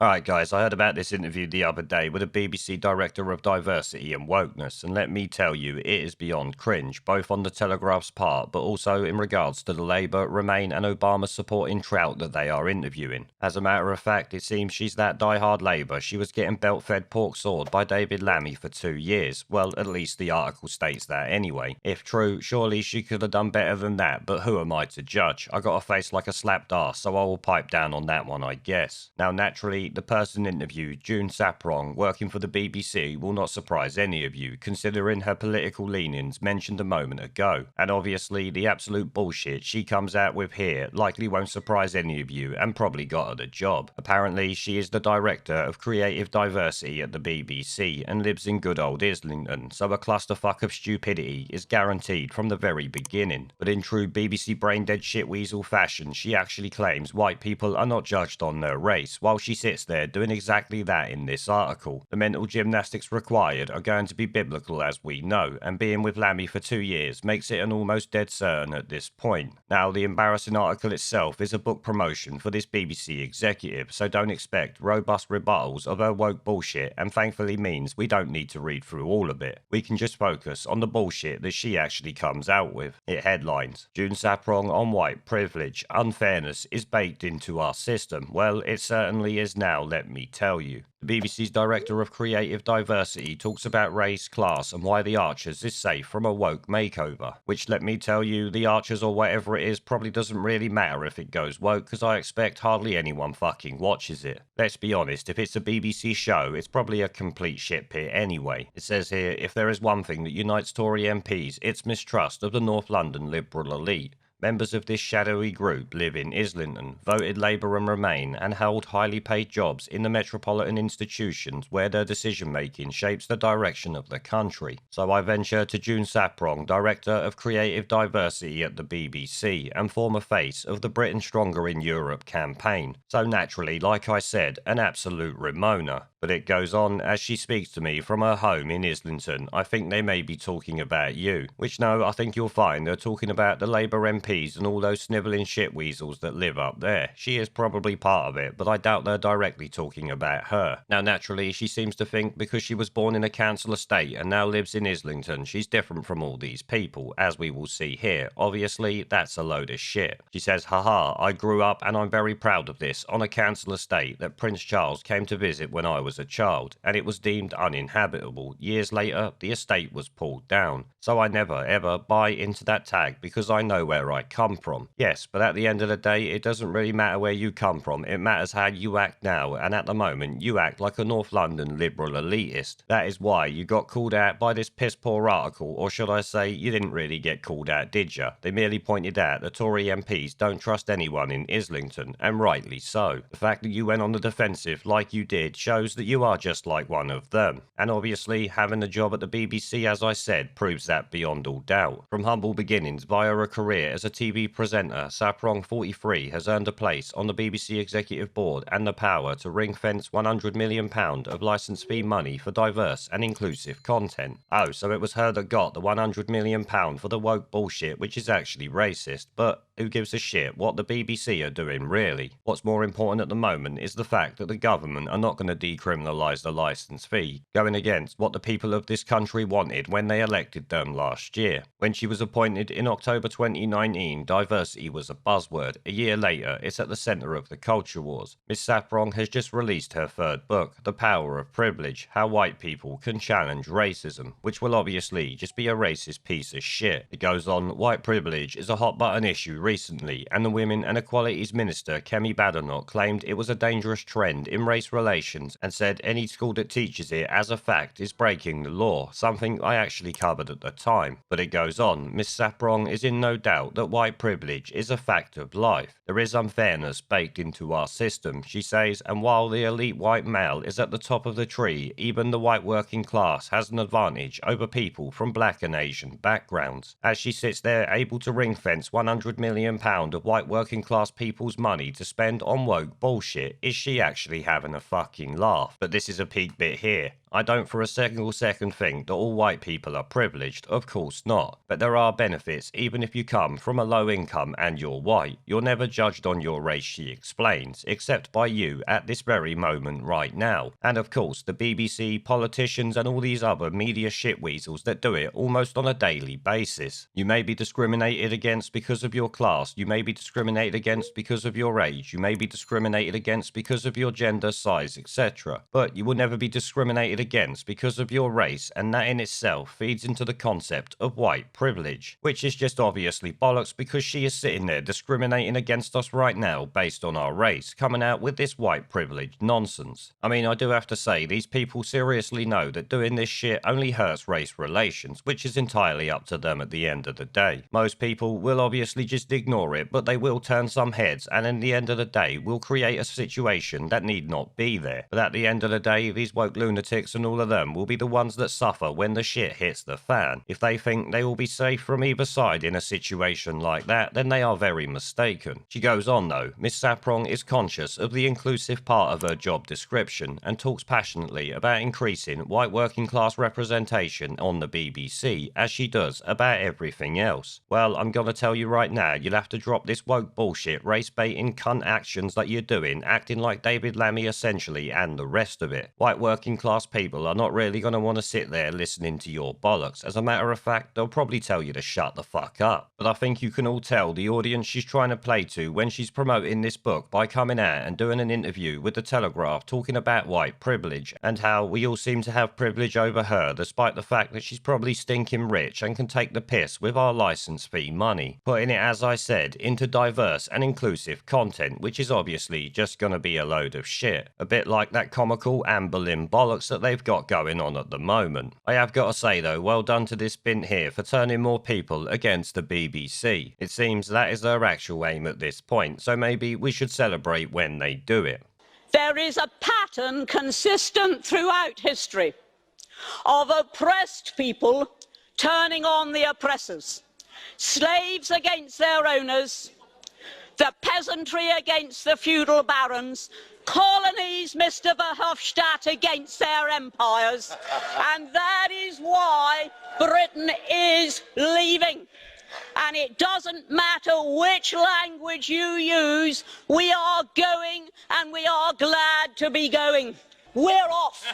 Alright guys, I heard about this interview the other day with a BBC Director of Diversity and Wokeness, and let me tell you, it is beyond cringe, both on the Telegraph's part, but also in regards to the Labour, Remain and Obama supporting trout that they are interviewing. As a matter of fact, it seems she's that die-hard Labour, she was getting belt-fed pork sword by David Lammy for 2 years. Well, at least the article states that anyway. If true, surely she could have done better than that, but who am I to judge? I got a face like a slapped arse, so I will pipe down on that one, I guess. Now, naturally, the person interviewed, June Sarpong, working for the BBC, will not surprise any of you, considering her political leanings mentioned a moment ago. And obviously, the absolute bullshit she comes out with here likely won't surprise any of you and probably got her the job. Apparently, she is the Director of Creative Diversity at the BBC and lives in good old Islington, so a clusterfuck of stupidity is guaranteed from the very beginning. But in true BBC brain-dead shitweasel fashion, she actually claims white people are not judged on their race, while she sits there doing exactly that in this article. The mental gymnastics required are going to be biblical as we know, and being with Lammy for 2 years makes it an almost dead certain at this point. Now, the embarrassing article itself is a book promotion for this BBC executive, so don't expect robust rebuttals of her woke bullshit, and thankfully means we don't need to read through all of it. We can just focus on the bullshit that she actually comes out with. It headlines, June Sarpong on white privilege, unfairness is baked into our system. Well, it certainly is now, let me tell you. The BBC's Director of Creative Diversity talks about race, class, and why The Archers is safe from a woke makeover. Which, let me tell you, The Archers or whatever it is probably doesn't really matter if it goes woke, because I expect hardly anyone fucking watches it. Let's be honest, if it's a BBC show, it's probably a complete shit pit anyway. It says here, if there is one thing that unites Tory MPs, it's mistrust of the North London liberal elite. Members of this shadowy group live in Islington, voted Labour and Remain, and held highly paid jobs in the metropolitan institutions where their decision-making shapes the direction of the country. So I venture to June Sarpong, Director of Creative Diversity at the BBC, and former face of the Britain Stronger in Europe campaign. So naturally, like I said, an absolute Ramona. But it goes on, as she speaks to me from her home in Islington, I think they may be talking about you. Which no, I think you'll find they're talking about the Labour MPs and all those snivelling shitweasels that live up there. She is probably part of it, but I doubt they're directly talking about her. Now naturally, she seems to think because she was born in a council estate and now lives in Islington, she's different from all these people, as we will see here. Obviously, that's a load of shit. She says, haha, I grew up and I'm very proud of this, on a council estate that Prince Charles came to visit when I was a child, and it was deemed uninhabitable. Years later, the estate was pulled down. So I never ever buy into that tag because I know where I come from. Yes, but at the end of the day, it doesn't really matter where you come from, it matters how you act now, and at the moment, you act like a North London liberal elitist. That is why you got called out by this piss poor article, or should I say, you didn't really get called out, did ya? They merely pointed out that Tory MPs don't trust anyone in Islington, and rightly so. The fact that you went on the defensive like you did shows that you are just like one of them. And obviously, having a job at the BBC, as I said, proves that beyond all doubt. From humble beginnings via a career as a TV presenter, Sarpong 43 has earned a place on the BBC Executive Board and the power to ring-fence £100 million of licence fee money for diverse and inclusive content. Oh, so it was her that got the £100 million for the woke bullshit, which is actually racist, but who gives a shit what the BBC are doing, really? What's more important at the moment is the fact that the government are not going to decriminalise the licence fee, going against what the people of this country wanted when they elected them last year. When she was appointed in October 2019, diversity was a buzzword. A year later, it's at the centre of the culture wars. Miss Sarpong has just released her third book, The Power of Privilege, How White People Can Challenge Racism, which will obviously just be a racist piece of shit. It goes on, white privilege is a hot button issue recently, and the Women and Equalities Minister Kemi Badenoch claimed it was a dangerous trend in race relations and said any school that teaches it as a fact is breaking the law, something I actually covered at the time. But it goes on, Miss Sarpong is in no doubt that white privilege is a fact of life. There is unfairness baked into our system, she says, and while the elite white male is at the top of the tree, even the white working class has an advantage over people from black and Asian backgrounds. As she sits there able to ring-fence £100 million of white working class people's money to spend on woke bullshit, is she actually having a fucking laugh? But this is a peak bit here. I don't for a single second think that all white people are privileged, of course not. But there are benefits even if you come from a low income and you're white. You're never judged on your race, she explains, except by you at this very moment right now. And of course, the BBC, politicians and all these other media shitweasels that do it almost on a daily basis. You may be discriminated against because of your class, you may be discriminated against because of your age, you may be discriminated against because of your gender, size, etc. But you will never be discriminated against because of your race, and that in itself feeds into the concept of white privilege, which is just obviously bollocks because she is sitting there discriminating against us right now based on our race, coming out with this white privilege nonsense. I mean, I do have to say, these people seriously know that doing this shit only hurts race relations, which is entirely up to them at the end of the day. Most people will obviously just ignore it, but they will turn some heads, and in the end of the day will create a situation that need not be there. But at the end of the day, these woke lunatics and all of them will be the ones that suffer when the shit hits the fan. If they think they will be safe from either side in a situation like that, then they are very mistaken. She goes on though, Miss Sarpong is conscious of the inclusive part of her job description and talks passionately about increasing white working class representation on the BBC, as she does about everything else. Well, I'm gonna tell you right now, you'll have to drop this woke bullshit, race baiting cunt actions that you're doing, acting like David Lammy essentially, and the rest of it. White working class people are not really gonna want to sit there listening to your bollocks. As a matter of fact, they'll probably tell you to shut the fuck up. But I think you can all tell the audience she's trying to play to when she's promoting this book by coming out and doing an interview with the Telegraph talking about white privilege and how we all seem to have privilege over her despite the fact that she's probably stinking rich and can take the piss with our license fee money, putting it, as I said, into diverse and inclusive content, which is obviously just gonna be a load of shit. A bit like that comical Anne Boleyn bollocks that they've got going on at the moment. I have got to say though, well done to this bint here for turning more people against the BBC. It seems that is their actual aim at this point, so maybe we should celebrate when they do it. There is a pattern consistent throughout history of oppressed people turning on the oppressors. Slaves against their owners, the peasantry against the feudal barons, colonies, Mr. Verhofstadt, against their empires. And that is why Britain is leaving. And it doesn't matter which language you use, we are going, and we are glad to be going. We're off.